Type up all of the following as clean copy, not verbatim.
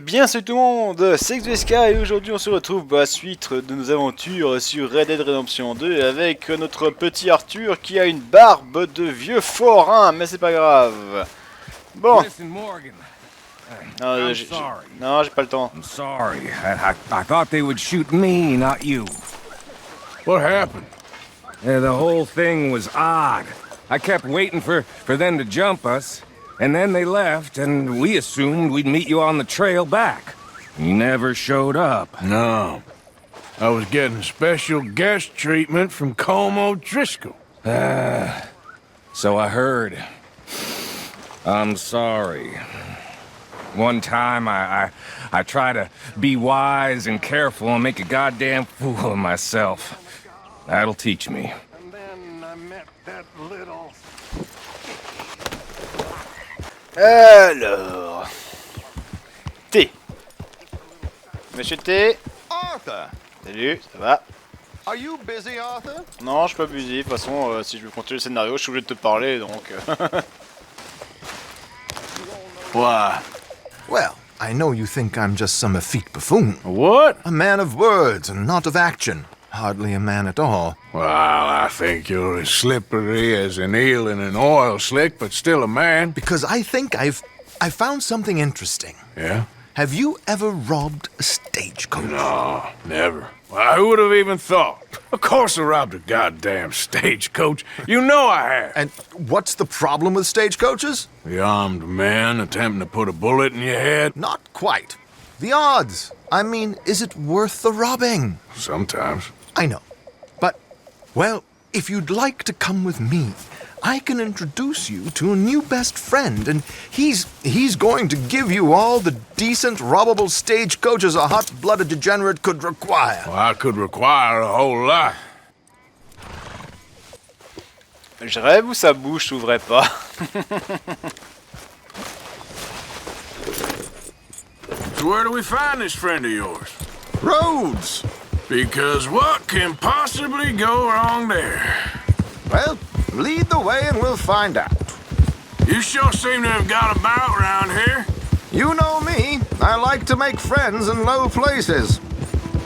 Bien salut tout le monde, c'est XVSK et aujourd'hui on se retrouve pour la suite de nos aventures sur Red Dead Redemption 2 avec notre petit Arthur qui a une barbe de vieux forain, mais c'est pas grave. Bon. Non, j'ai pas le temps. I'm sorry. I thought they would shoot me, not you. What happened? The whole thing was odd. I kept waiting for them to jump us, and then they left, and we assumed we'd meet you on the trail back. You never showed up. No. I was getting special guest treatment from Como Driscoll. So I heard. I'm sorry. One time I try to be wise and careful and make a goddamn fool of myself. That'll teach me. And then I met that little... Alors... T. Monsieur T. Arthur! Salut, ça va? Are you busy, Arthur? Non, je suis pas busy, de toute façon, si je veux continuer le scénario, je suis obligé de te parler, donc... Why? Well, I know you think I'm just some effete buffoon. What? A man of words and not of action. Hardly a man at all. Well, I think you're as slippery as an eel in an oil slick, but still a man. Because I think I found something interesting. Yeah? Have you ever robbed a stagecoach? No, never. Well, who would have even thought? Of course I robbed a goddamn stagecoach. You know I have. And what's the problem with stagecoaches? The armed man attempting to put a bullet in your head? Not quite. The odds. I mean, is it worth the robbing? Sometimes. I know. But, well, if you'd like to come with me, I can introduce you to a new best friend, and he's going to give you all the decent, robbable stagecoaches a hot-blooded degenerate could require. Well, I could require a whole lot. Je rêve ou sa bouche s'ouvrait pas? So where do we find this friend of yours? Roads! Because what can possibly go wrong there? Well, lead the way and we'll find out. You sure seem to have got about around here. You know me. I like to make friends in low places.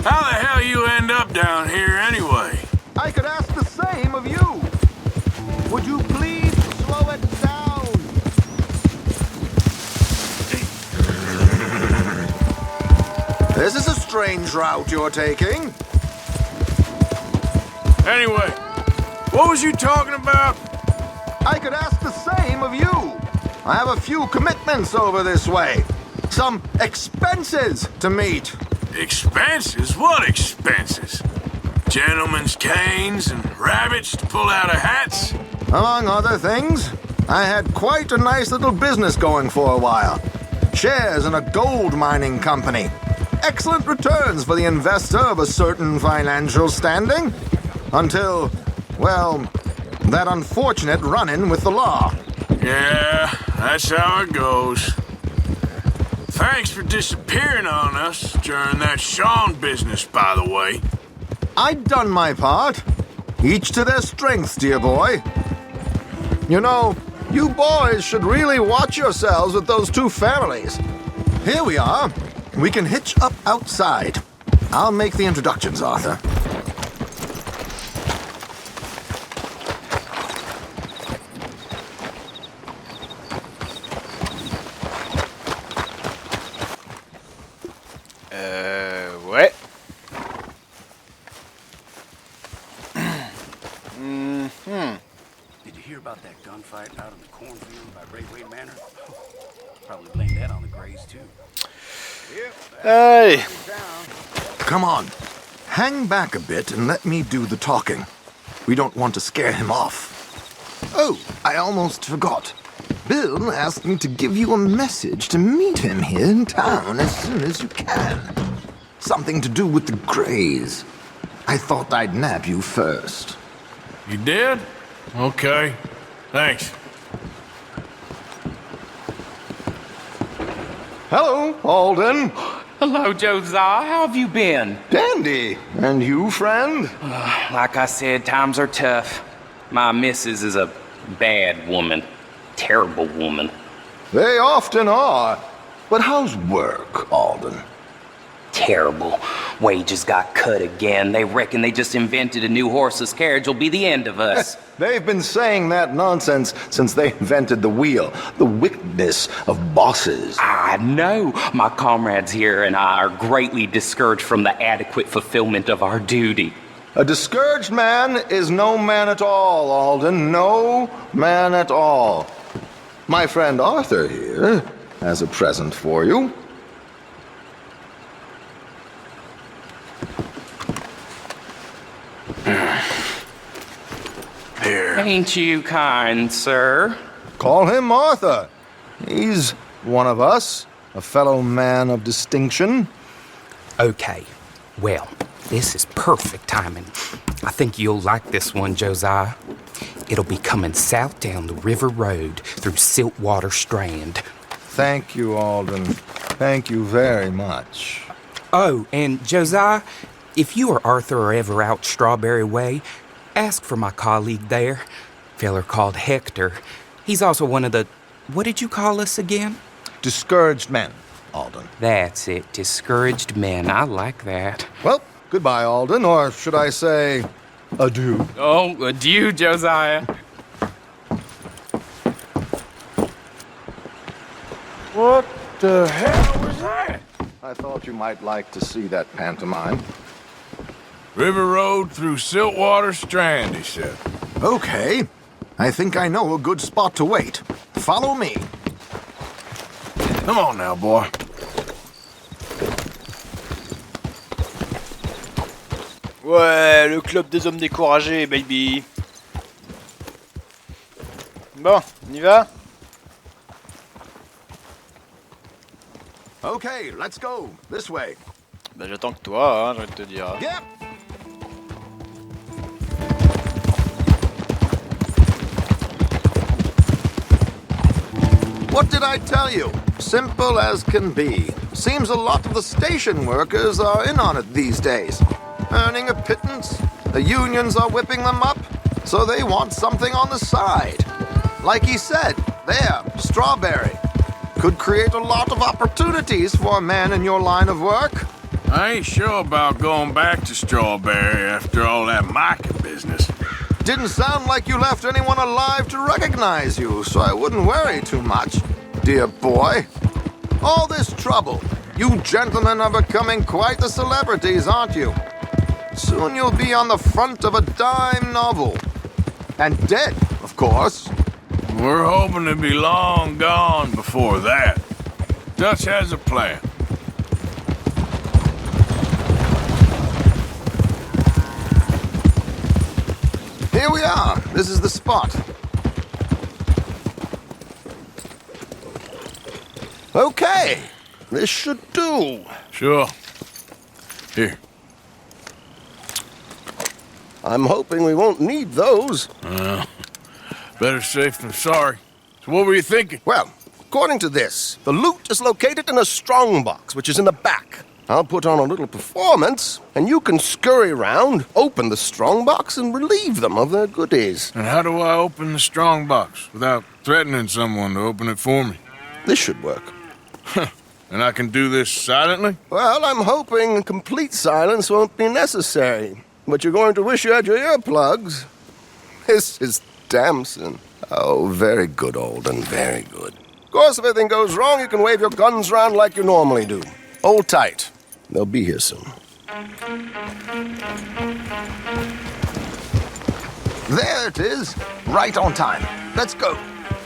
How the hell you end up down here anyway? I could ask the same of you. Would you please slow it down? This is a strange route you're taking. Anyway, what was you talking about? I could ask the same of you. I have a few commitments over this way. Some expenses to meet. Expenses? What expenses? Gentlemen's canes and rabbits to pull out of hats? Among other things, I had quite a nice little business going for a while. Shares in a gold mining company. Excellent returns for the investor of a certain financial standing. Until, well, that unfortunate run-in with the law. Yeah, that's how it goes. Thanks for disappearing on us during that Sean business, by the way. I'd done my part. Each to their strengths, dear boy. You know, you boys should really watch yourselves with those two families. Here we are. We can hitch up outside. I'll make the introductions, Arthur. Ouais. Did you hear about that gunfight out in the cornfield by Railway Manor? Probably blame that on the Greys, too. Allez. Come on. Hang back a bit and let me do the talking. We don't want to scare him off. Oh, I almost forgot. Bill asked me to give you a message to meet him here in town as soon as you can. Something to do with the Greys. I thought I'd nab you first. You did? Okay. Thanks. Hello, Alden. Hello, Josiah. How have you been? Dandy. And you, friend? Like I said, times are tough. My missus is a bad woman. Terrible woman. They often are. But how's work, Alden? Alden? Terrible. Wages got cut again. They reckon they just invented a new horseless carriage will be the end of us. They've been saying that nonsense since they invented the wheel. The wickedness of bosses. I know. My comrades here and I are greatly discouraged from the adequate fulfillment of our duty. A discouraged man is no man at all, Alden. No man at all. My friend Arthur here has a present for you. Here. Ain't you kind, sir? Call him Arthur. He's one of us, a fellow man of distinction. Okay. Well, this is perfect timing. I think you'll like this one, Josiah. It'll be coming south down the river road through Siltwater Strand. Thank you, Alden. Thank you very much. Oh, and Josiah, if you or Arthur are ever out Strawberry Way, ask for my colleague there. Feller called Hector. He's also one of the... What did you call us again? Discouraged men, Alden. That's it. Discouraged men. I like that. Well, goodbye, Alden, or should I say, adieu. Oh, adieu, Josiah. What the hell was that? I thought you might like to see that pantomime. River Road through Siltwater Strand, he said. Okay. I think I know a good spot to wait. Follow me. Come on now, boy. Ouais, le club des hommes découragés, baby. Bon, on y va? Okay, let's go. This way. Bah j'attends que toi, hein, j'ai envie de te dire. Yep. What did I tell you? Simple as can be. Seems a lot of the station workers are in on it these days. Earning a pittance. The unions are whipping them up, so they want something on the side. Like he said, there, Strawberry. Could create a lot of opportunities for a man in your line of work. I ain't sure about going back to Strawberry after all that Micah business. Didn't sound like you left anyone alive to recognize you, so I wouldn't worry too much, dear boy. All this trouble. You gentlemen are becoming quite the celebrities, aren't you? Soon you'll be on the front of a dime novel. And dead, of course. We're hoping to be long gone before that. Dutch has a plan. Here we are. This is the spot. Okay. This should do. Sure. Here. I'm hoping we won't need those. Better safe than sorry. So what were you thinking? Well, according to this, the loot is located in a strongbox, which is in the back. I'll put on a little performance, and you can scurry around, open the strongbox, and relieve them of their goodies. And how do I open the strongbox without threatening someone to open it for me? This should work. And I can do this silently? Well, I'm hoping complete silence won't be necessary. But you're going to wish you had your earplugs. This is Damson. Oh, very good, Alden, very good. Of course, if anything goes wrong, you can wave your guns around like you normally do. Hold tight. They'll be here soon. There it is. Right on time. Let's go.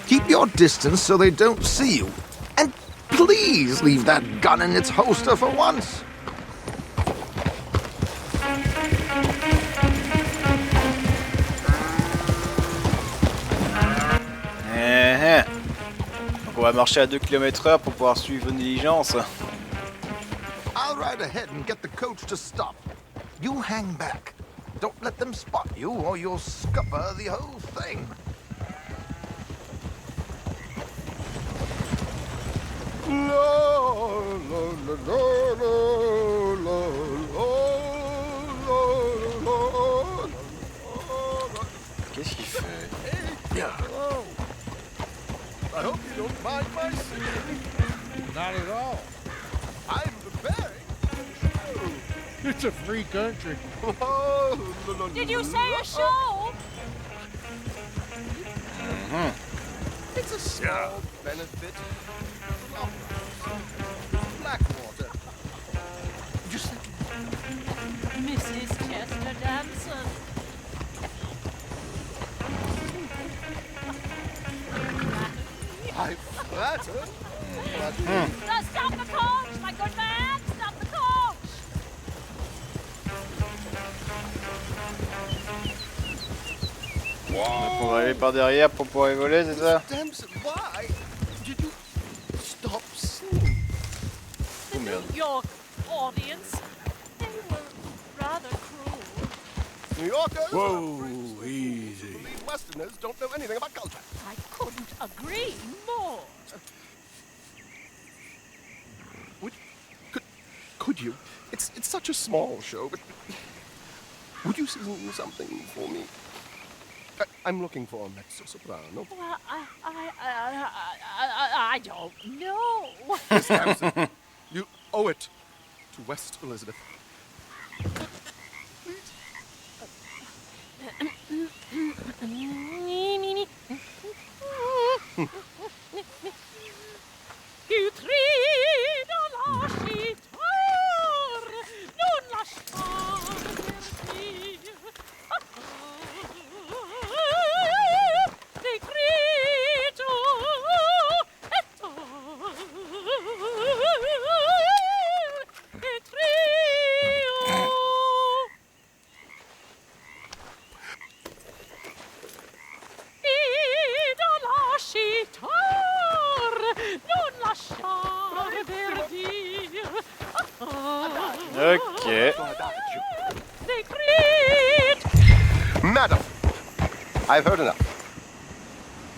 Keep your distance so they don't see you. And please leave that gun in its holster for once. Donc on va marcher à 2 km/h pour pouvoir suivre une diligence. I'll ride ahead and get the coach to stop. You hang back. Don't let them spot you or you'll scupper the whole thing. Qu'est-ce qu'il fait? I hope you don't mind my singing. Not at all. I'm the It's a free country. Oh, Did you say a show? It's a small benefit. Blackwater. Just think. Mrs. Chester Damson. I flatter. Stop the coach, my good man! Stop the coach! On va aller par derrière pour pouvoir rigoler, c'est ça? Damson, why did you stop singing? The New York audience, they were rather cruel. New Yorkers? Whoa, easy. These Westerners don't know anything about culture. I couldn't agree more. Could you? It's such a small show, but would you sing something for me? I'm looking for a mezzo-soprano. Well, I don't know. Miss Damson, you owe it to West Elizabeth. Tu cries dans la chitarre, non lâche pas divertir. Des cris des cris. Et dans la chitarre, non lasciare verdir. Ok. Des cris. Madam, I've heard enough.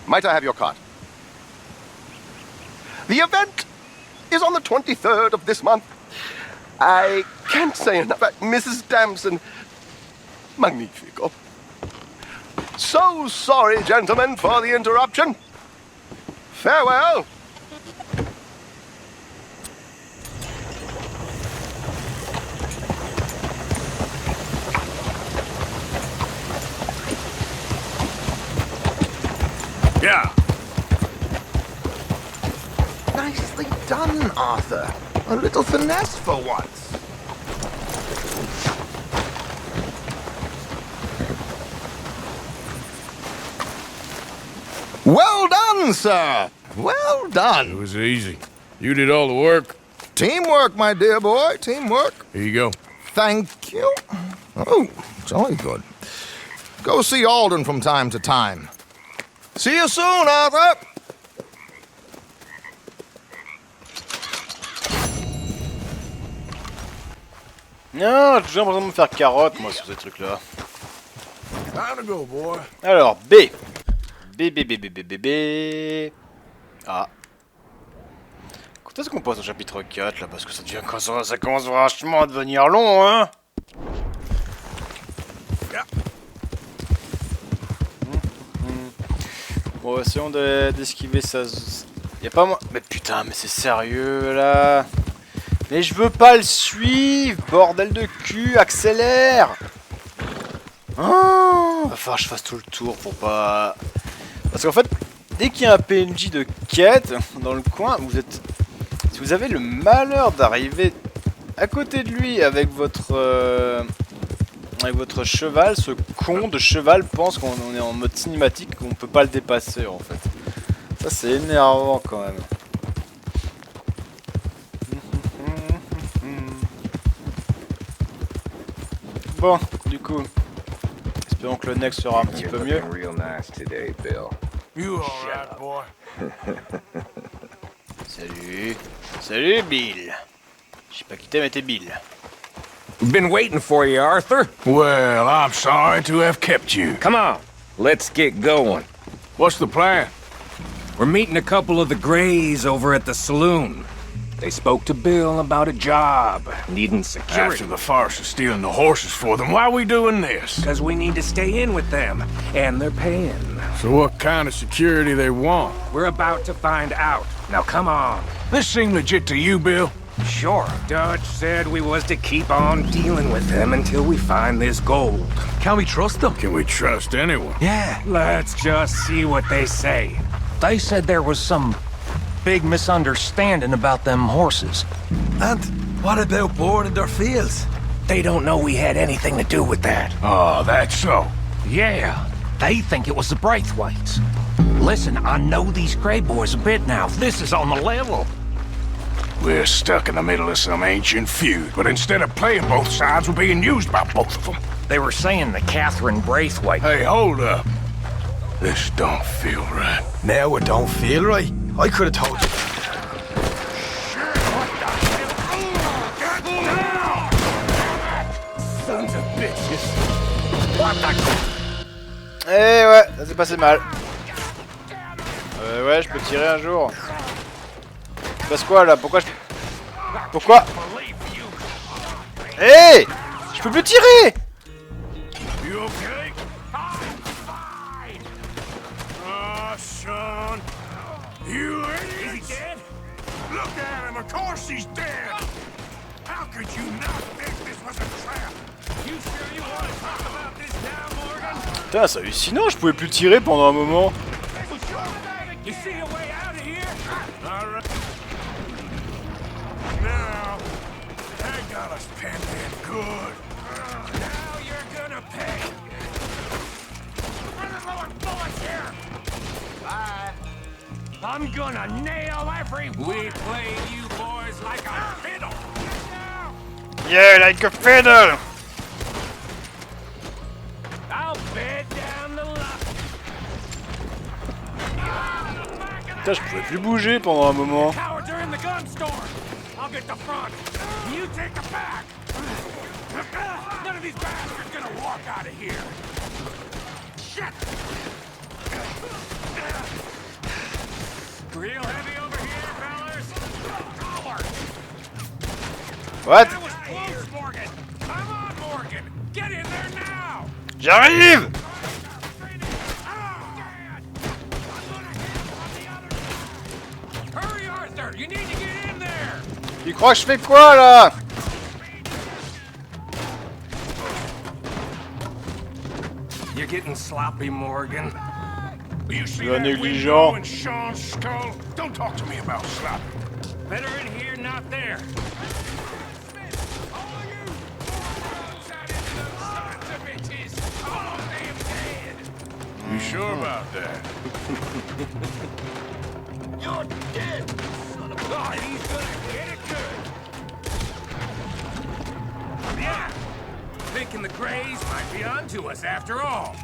Might I have your card? The event is on the 23rd of this month. I can't say enough. Mrs. Damson, magnifico. So sorry, gentlemen, for the interruption. Farewell. Yeah. Nicely done, Arthur. A little finesse for once. Well done, sir. Well It done. was easy. You did all the work. Teamwork, my dear boy. Teamwork. Here you go. Thank you. Oh, jolly good. Go see Alden from time to time. See you soon, Arthur. Non, j'ai toujours l'impression de me faire carotte, moi, sur ces trucs-là. Time to go, boy. Alors, B. B. Ah. Quand est-ce qu'on passe au chapitre 4, là? Parce que ça devient ça commence vachement à devenir long, hein? Bon, essayons d'esquiver ça. Y'a pas moi. Mais putain, mais c'est sérieux, là? Mais je veux pas le suivre, bordel de cul, accélère! Oh, va falloir que je fasse tout le tour pour pas... Parce qu'en fait, dès qu'il y a un PNJ de quête dans le coin, vous êtes... Si vous avez le malheur d'arriver à côté de lui avec votre cheval, ce con de cheval pense qu'on est en mode cinématique, qu'on peut pas le dépasser en fait. Ça c'est énervant quand même. Bon, du coup, espérons que le next sera un petit peu mieux. Real nice today, Bill. You all right, boy? Salut. Salut Bill. Je sais pas qui t'es mais t'es Bill. Been waiting for you, Arthur. Well, I'm sorry to have kept you. Come on, let's get going. What's the plan? We're meeting a couple of the Greys over at the saloon. They spoke to Bill about a job, needing security. After the farce of stealing the horses for them, why are we doing this? Because we need to stay in with them, and they're paying. So what kind of security they want? We're about to find out. Now come on. This seem legit to you, Bill? Sure. Dutch said we was to keep on dealing with them until we find this gold. Can we trust them? Can we trust anyone? Yeah. Let's just see what they say. They said there was some big misunderstanding about them horses. And what about boarding their fields? They don't know we had anything to do with that. Oh, that's so. Yeah, they think it was the Braithwaites. Listen, I know these Grey boys a bit now. This is on the level. We're stuck in the middle of some ancient feud, but instead of playing both sides, we're being used by both of them. They were saying that Catherine Braithwaite... Hey, hold up. This don't feel right. Now it don't feel right. I could have told you. Sons of bitches. What the... Eh ouais, ça s'est passé mal. Ouais, je peux tirer un jour. Il se passe quoi là? Pourquoi je... Pourquoi? Hé, je peux plus tirer. You okay? Oh, son. You idiot! Is he dead? Look at him, of course he's dead! How could you not think this was a trap? You sure you want to talk about this now, Morgan? Putain, c'est hallucinant, je pouvais plus tirer pendant un moment. You see a way out of here? All right. Now, they got us pinned in good. Now you're gonna pay. Run another bullet here. Bye. I'm gonna nail every... We play you boys like a fiddle. Yeah, like a fiddle. I'll bed down the line. Putain, je pouvais plus bouger pendant un moment. Cowards are in the gun store. I'll get the front. You take the back. None of these bastards gonna walk out of here. Shit. Real heavy over here, fellas. Coward. What? That was close, Morgan. Come on, Morgan. Get in there now. J'arrive. Hurry, Arthur. You need to get in there. Tu crois que je fais quoi là? You're getting sloppy, Morgan. You see Le that négligent. window in Sean's skull? Don't talk to me about sloppy. Better in here, not there. You sure about that? You're dead, son of a... Oh, he's gonna get it good. Yeah. Thinking the Greys might be onto us after all.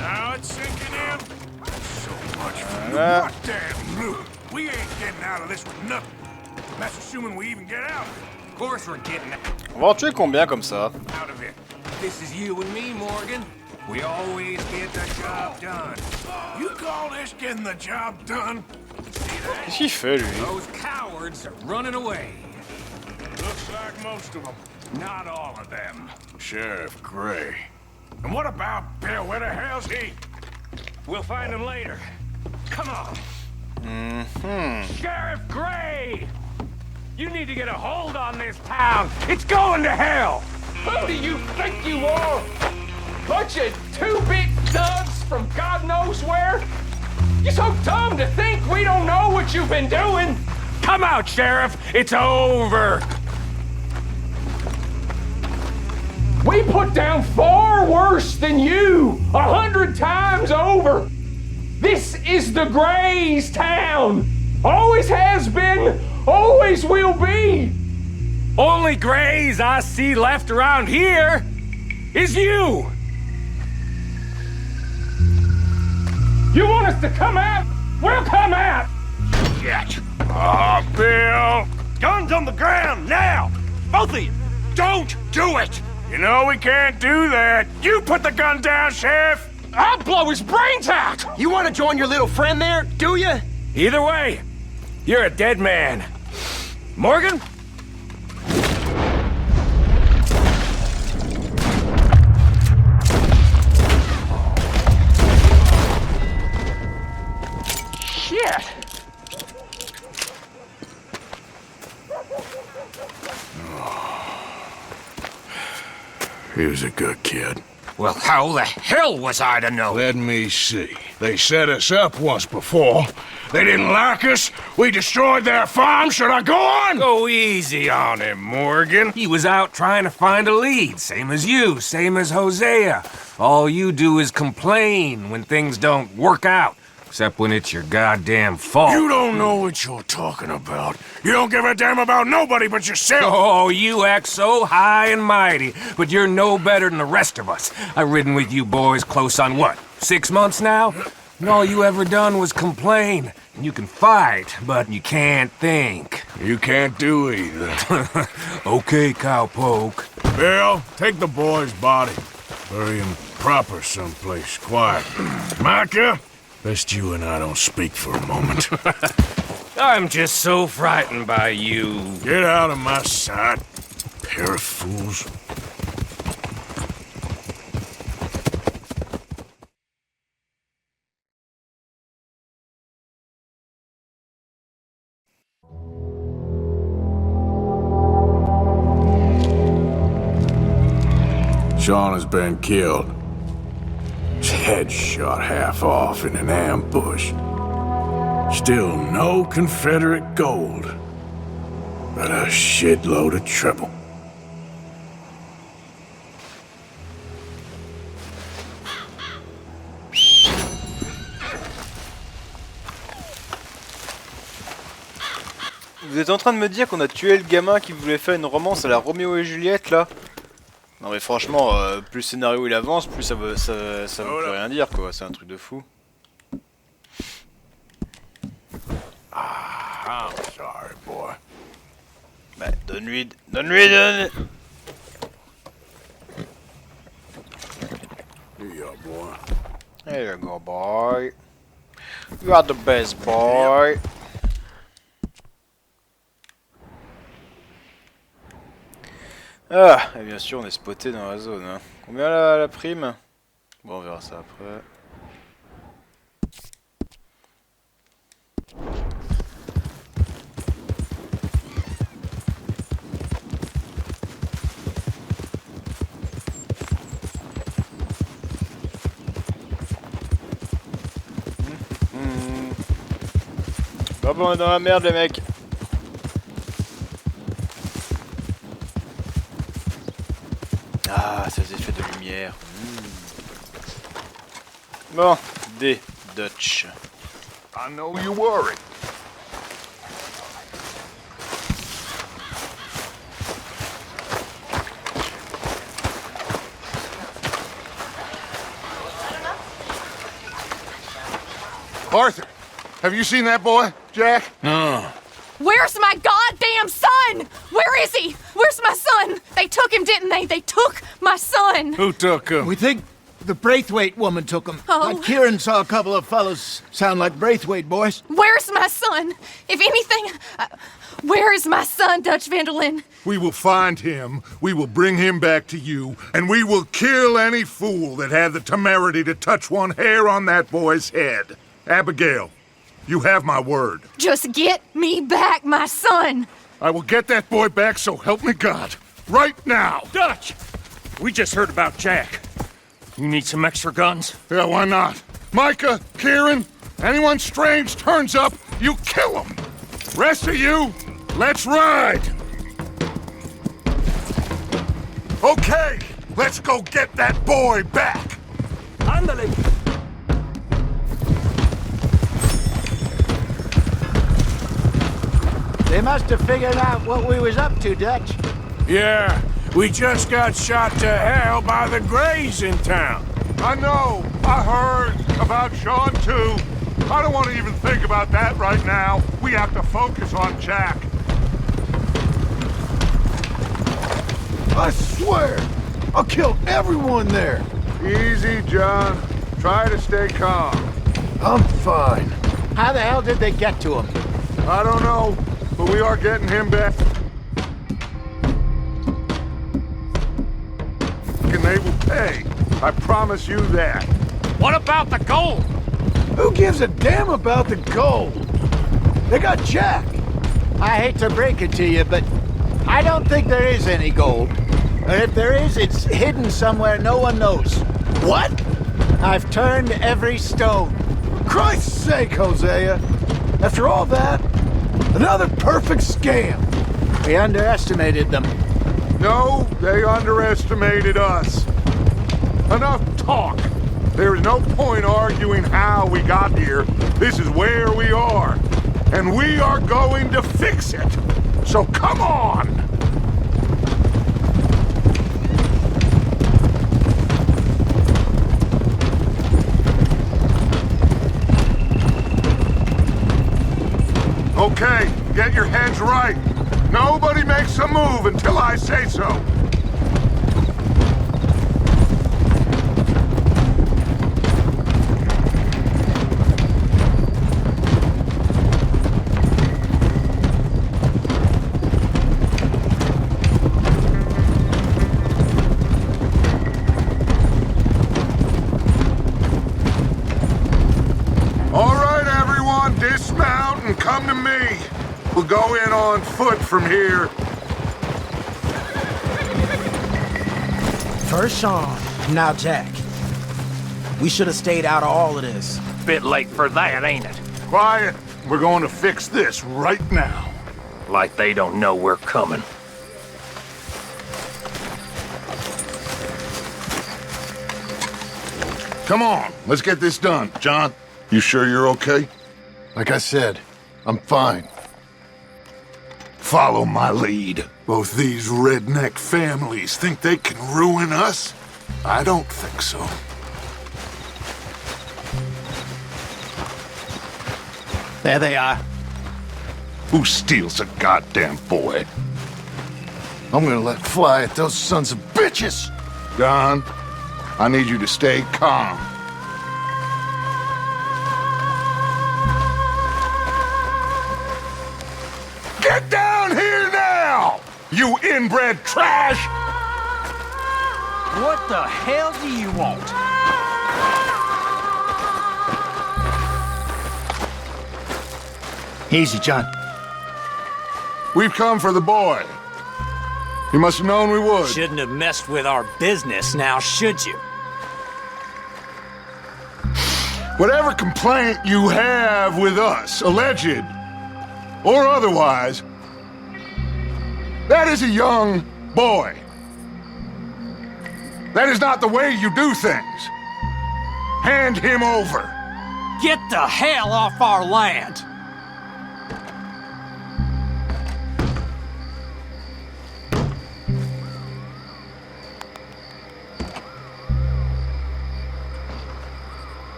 Now it's sinking in. So much for loot. Voilà. What damn loot? We ain't getting out of this with nothing. That's assuming we even get out of it. Of course we're getting On va en tuer combien comme ça? out of it. This is you and me, Morgan. We always get the job done. You call this getting the job done? Qu'est-ce qu'il fait lui? Those cowards are running away. Looks like most of them. Not all of them. Sheriff Gray. And what about Bill? Where the hell's he? We'll find them later. Come on. Sheriff Gray! You need to get a hold on this town. It's going to hell. Who do you think you are? Bunch of two-bit thugs from God knows where? You're so dumb to think we don't know what you've been doing. Come out, Sheriff. It's over. We put down far worse than you, 100 times over. This is the Grays town. Always has been, always will be. Only Greys I see left around here is you. You want us to come out? We'll come out. Shit. Oh, Bill. Guns on the ground, now. Both of you. Don't do it. You know we can't do that. You put the gun down, Sheriff. I'll blow his brains out. You want to join your little friend there, do you? Either way, you're a dead man. Morgan? Shit. He was a good kid. Well, how the hell was I to know? Let me see. They set us up once before. They didn't like us. We destroyed their farm. Should I go on? Go easy on him, Morgan. He was out trying to find a lead, same as you, same as Hosea. All you do is complain when things don't work out. Except when it's your goddamn fault. You don't know what you're talking about. You don't give a damn about nobody but yourself. Oh, you act so high and mighty, but you're no better than the rest of us. I've ridden with you boys close on what, 6 months now? And all you ever done was complain. And you can fight, but you can't think. You can't do either. Okay, cowpoke. Bill, take the boy's body. Bury him proper someplace quiet. Micah, best you and I don't speak for a moment. I'm just so frightened by you. Get out of my sight, pair of fools. Sean has been killed. His head shot half off in an ambush. Still no Confederate gold, but a shitload of trouble. Vous êtes en train de me dire qu'on a tué le gamin qui voulait faire une romance à la Roméo et Juliette là? Non mais franchement, plus le scénario il avance, plus ça veut plus rien dire quoi, c'est un truc de fou. I'm sorry, boy. Bah, donne-lui. Here you are, boy. There you go, boy. You are the best, boy. Ah, et bien sûr, on est spoté dans la zone. Hein. Combien la prime? Bon, on verra ça après. Pas bon, on est dans la merde, les mecs. Ah, ces effets de lumière. Bon, des Dutch. I know you worry. Arthur, have you seen that boy, Jack? No. Where's my goddamn son? Where is he? Where's my son? They took him, didn't they? They took my son. Who took him? We think the Braithwaite woman took him. Oh. Kieran saw a couple of fellows sound like Braithwaite boys. Where's my son? If anything, where is my son, Dutch Vanderlyn? We will find him, we will bring him back to you, and we will kill any fool that had the temerity to touch one hair on that boy's head. Abigail, you have my word. Just get me back, my son. I will get that boy back, so help me God. Right now. Dutch! We just heard about Jack. You need some extra guns? Yeah, why not? Micah, Kieran, anyone strange turns up, you kill him. Rest of you, let's ride. Okay, let's go get that boy back. Ándale! They must have figured out what we was up to, Dutch. Yeah, we just got shot to hell by the Greys in town. I know, I heard about Sean too. I don't want to even think about that right now. We have to focus on Jack. I swear, I'll kill everyone there. Easy, John. Try to stay calm. I'm fine. How the hell did they get to him? I don't know, but we are getting him back. And they will pay. I promise you that. What about the gold? Who gives a damn about the gold? They got Jack. I hate to break it to you, but I don't think there is any gold. And if there is, it's hidden somewhere no one knows. What? I've turned every stone. Christ's sake, Hosea! After all that, another perfect scam. We underestimated them. No, they underestimated us. Enough talk. There is no point arguing how we got here. This is where we are. And we are going to fix it. So come on! Okay, get your heads right. Nobody makes a move until I say so. All right, everyone, dismount and come to me. We'll go in on foot from here. First Sean, now Jack. We should have stayed out of all of this. Bit late for that, ain't it? Quiet. We're going to fix this right now. Like they don't know we're coming. Come on, let's get this done. John, you sure you're okay? Like I said, I'm fine. Follow my lead. Both these redneck families think they can ruin us? I don't think so. There they are. Who steals a goddamn boy? I'm gonna let fly at those sons of bitches! Don, I need you to stay calm. Get down here now! You inbred trash! What the hell do you want? Easy, John. We've come for the boy. You must have known we would. Shouldn't have messed with our business now, should you? Whatever complaint you have with us, alleged or otherwise, that is a young boy. That is not the way you do things. Hand him over. Get the hell off our land!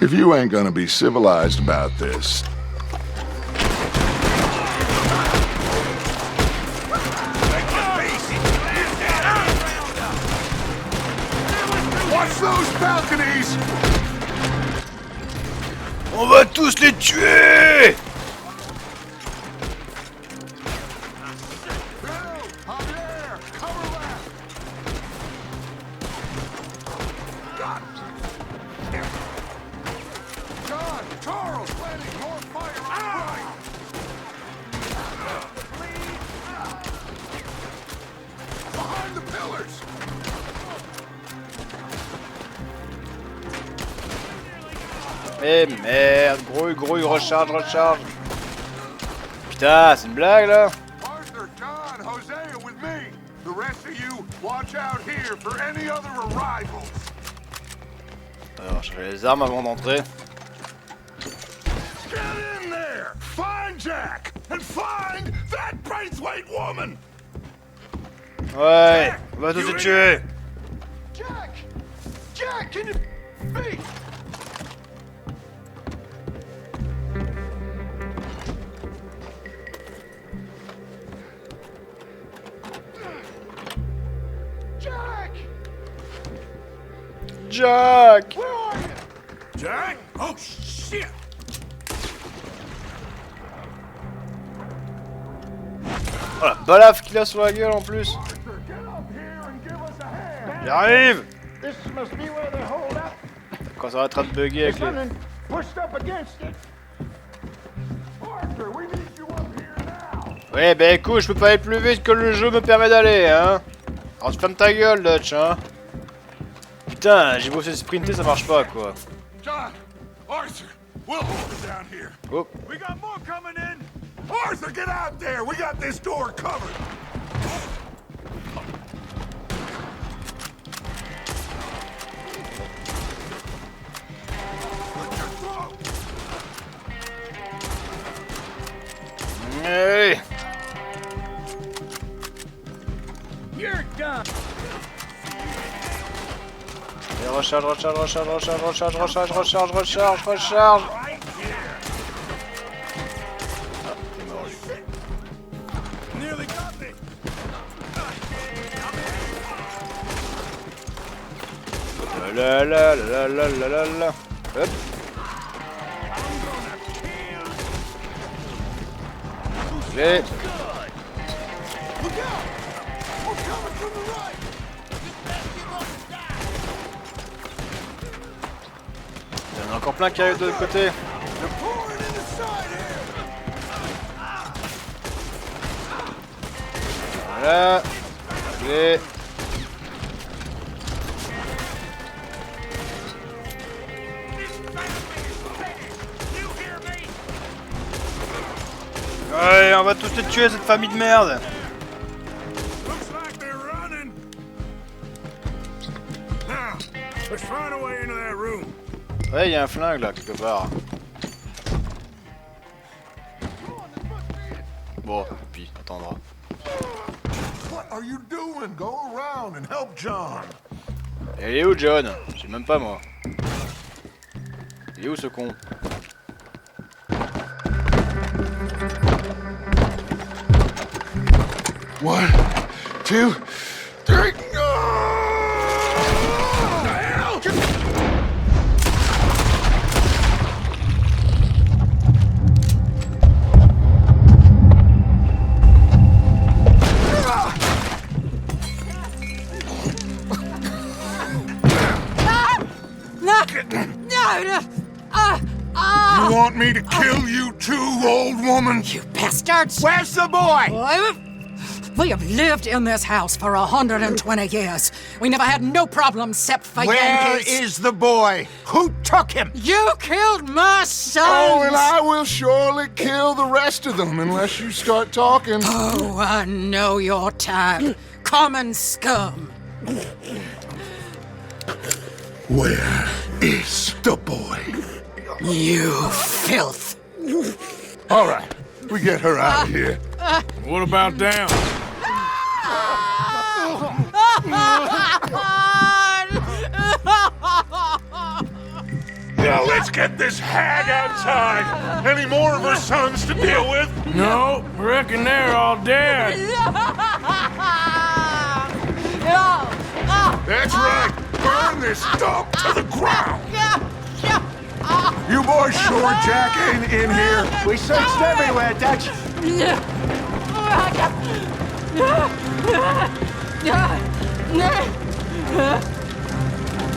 If you ain't gonna be civilized about this... Watch those balconies! On va tous les tuer! Eh merde, gros, il recharge. Putain, c'est une blague là? Arthur, John, Hosea with me. The rest of you, watch out here for any other arrivals. Alors, je fais les armes avant d'entrer. Get in there! Find Jack! And find that Braithwaite woman! Ouais, on va tous les tuer. Jack! Jack, can you speak? Jack! Where are you? Jack? Oh, shit! Oh la balafre qu'il a sur la gueule en plus! Il arrive! Quand ça arrêtera de bugger avec les... Ouais, bah écoute, je peux pas aller plus vite que le jeu me permet d'aller, hein. Alors tu fermes ta gueule, Dutch, hein. Putain, j'ai beau essayer de sprinter, ça marche pas, quoi. John, Arthur, we'll hold it down here. Oh. We got more coming in. Arthur, get out there. We got this door covered. Hey. You're done. Et recharge. Nearly got me. La. Hop. Allez. Il y en a encore plein qui arrivent de l'autre côté. Voilà. Allez. Ouais, on va tous les tuer, cette famille de merde. Looks like they're running. Now, let's find a way into that room. Ouais, il y a un flingue là, quelque part. Bon, puis, attendra. What are you doing? Go around and help John. Et il est où, John? Je sais même pas, moi. Il est où, ce con? One, two, three. You want me to kill you too, old woman? You bastards! Where's the boy? We have lived in this house for 120 years. We never had no problems except for Where Yankees. is the boy? Who took him? You killed my son! Oh, and I will surely kill the rest of them unless you start talking. Oh, I know your type. Common scum. Where is the boy? You filth. All right, we get her out of here. What about down? Now let's get this hag outside. Any more of her sons to deal with? No, reckon they're all dead. That's right. Burn this dump to the ground. You boys sure Jack ain't in here? We searched everywhere, Dutch.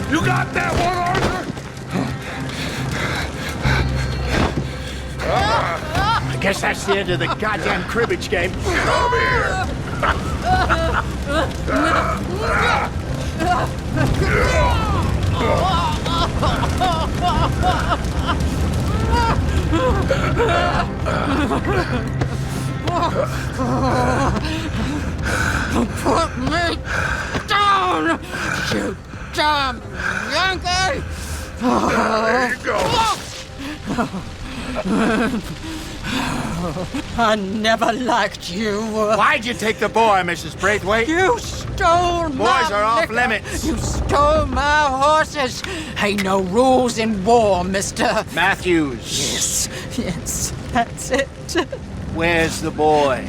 You got that one, Arthur? I guess that's the end of the goddamn cribbage game. Come here. Put me down, you damn Yankee! There you go. I never liked you. Why'd you take the boy, Mrs. Braithwaite? You stole my Boys are off liquor. limits. You stole my horses. Ain't no rules in war, mister. Matthews. Yes, that's it. Where's the boy?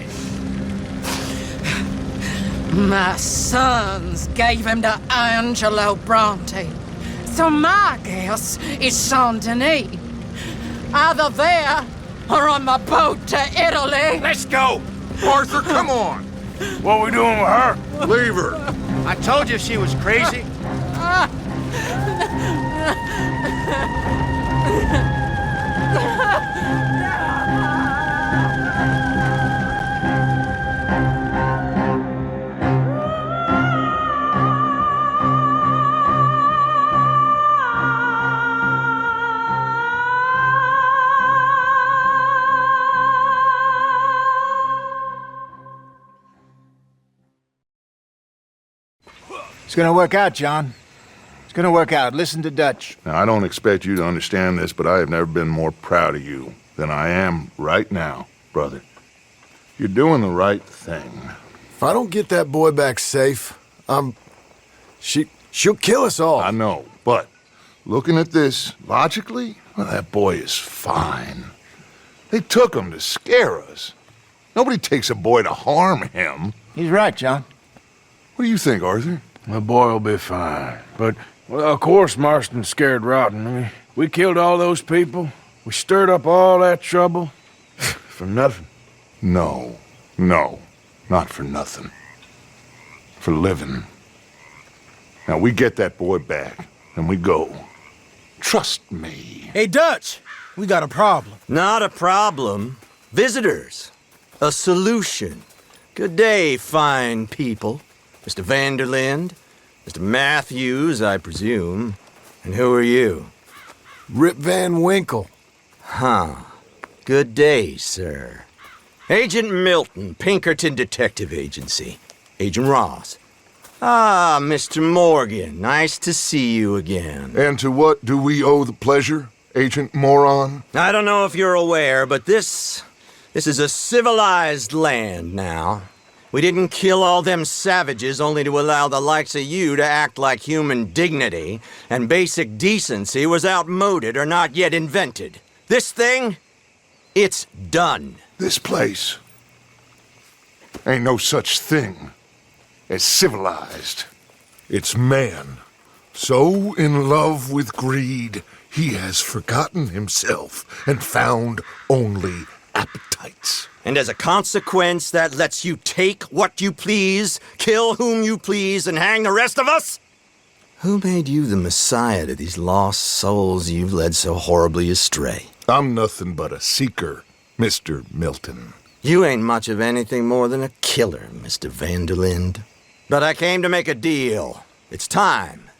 My sons gave him to Angelo Bronte. So my guess is Saint Denis. Either there or on the boat to Italy. Let's go. Arthur, come on. What we doing with her? Leave her. I told you she was crazy. It's gonna work out, John. It's gonna work out. Listen to Dutch. Now, I don't expect you to understand this, but I have never been more proud of you than I am right now, brother. You're doing the right thing. If I don't get that boy back safe, she'll kill us all. I know, but looking at this logically, well, that boy is fine. They took him to scare us. Nobody takes a boy to harm him. He's right, John. What do you think, Arthur? The boy will be fine. But, well, of course Marston's scared rotten. I mean, we killed all those people. We stirred up all that trouble. For nothing. No, not for nothing. For living. Now, we get that boy back, and we go. Trust me. Hey, Dutch, we got a problem. Not a problem. Visitors. A solution. Good day, fine people. Mr. Vanderlinde, Mr. Matthews, I presume. And who are you? Rip Van Winkle. Huh. Good day, sir. Agent Milton, Pinkerton Detective Agency. Agent Ross. Ah, Mr. Morgan, nice to see you again. And to what do we owe the pleasure, Agent Moron? I don't know if you're aware, but this is a civilized land now. We didn't kill all them savages only to allow the likes of you to act like human dignity, and basic decency was outmoded or not yet invented. This thing, it's done. This place ain't no such thing as civilized. It's man, so in love with greed, he has forgotten himself and found only appetites. And as a consequence, that lets you take what you please, kill whom you please, and hang the rest of us? Who made you the messiah to these lost souls you've led so horribly astray? I'm nothing but a seeker, Mr. Milton. You ain't much of anything more than a killer, Mr. Vanderlinde. But I came to make a deal. It's time.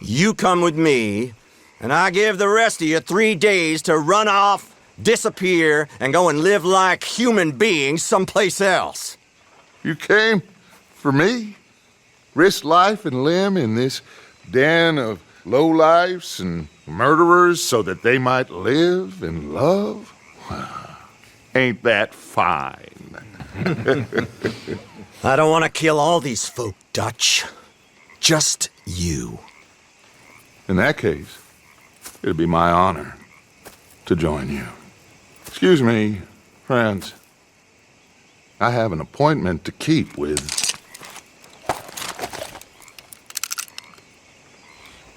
You come with me, and I give the rest of you 3 days to run off, disappear, and go and live like human beings someplace else. You came for me? Risk life and limb in this den of lowlifes and murderers so that they might live and love? Ain't that fine? I don't want to kill all these folk, Dutch. Just you. In that case, it'd be my honor to join you. Excuse me, friends. I have an appointment to keep with...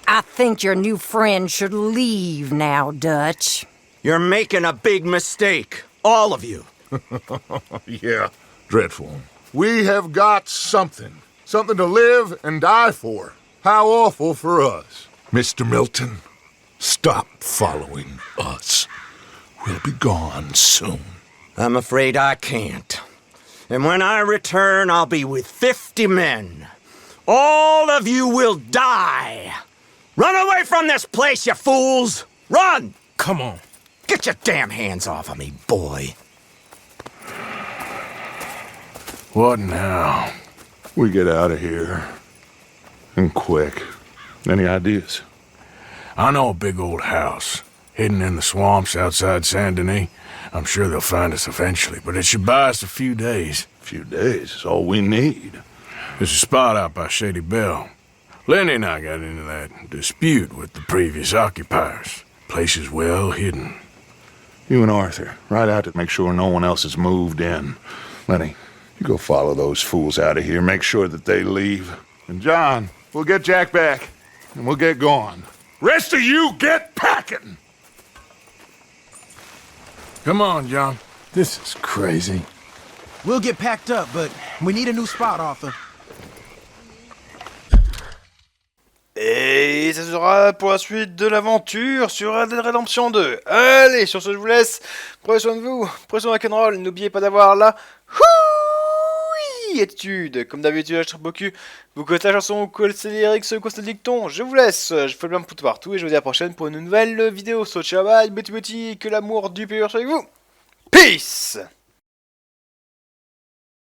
I think your new friend should leave now, Dutch. You're making a big mistake. All of you. Yeah, dreadful. We have got something. Something to live and die for. How awful for us. Mr. Milton, stop following us. We'll be gone soon. I'm afraid I can't. And when I return, I'll be with 50 men. All of you will die. Run away from this place, you fools! Run! Come on. Get your damn hands off of me, boy. What now? We get out of here. And quick. Any ideas? I know a big old house, hidden in the swamps outside Saint Denis. I'm sure they'll find us eventually, but it should buy us a few days. A few days is all we need. There's a spot out by Shady Bell. Lenny and I got into that dispute with the previous occupiers. Place is well hidden. You and Arthur, ride out to make sure no one else has moved in. Lenny, you go follow those fools out of here. Make sure that they leave. And John, we'll get Jack back, and we'll get going. Rest of you, get packing! Come on, John. This is crazy. We'll get packed up, but we need a new spot, Arthur. Et ça sera pour la suite de l'aventure sur Red Dead Redemption 2. Allez, sur ce je vous laisse. Prenez soin de vous, prenez soin de rock'n'roll. N'oubliez pas d'avoir la Attitude. Comme d'habitude, je beaucoup. Vous connaissez la chanson, vous connaissez les lyrics, vous connaissez le dicton. Je vous laisse, je fais le bien pour partout et je vous dis à la prochaine pour une nouvelle vidéo. So ciao, bye, petit, que l'amour du pur soit avec vous. Peace!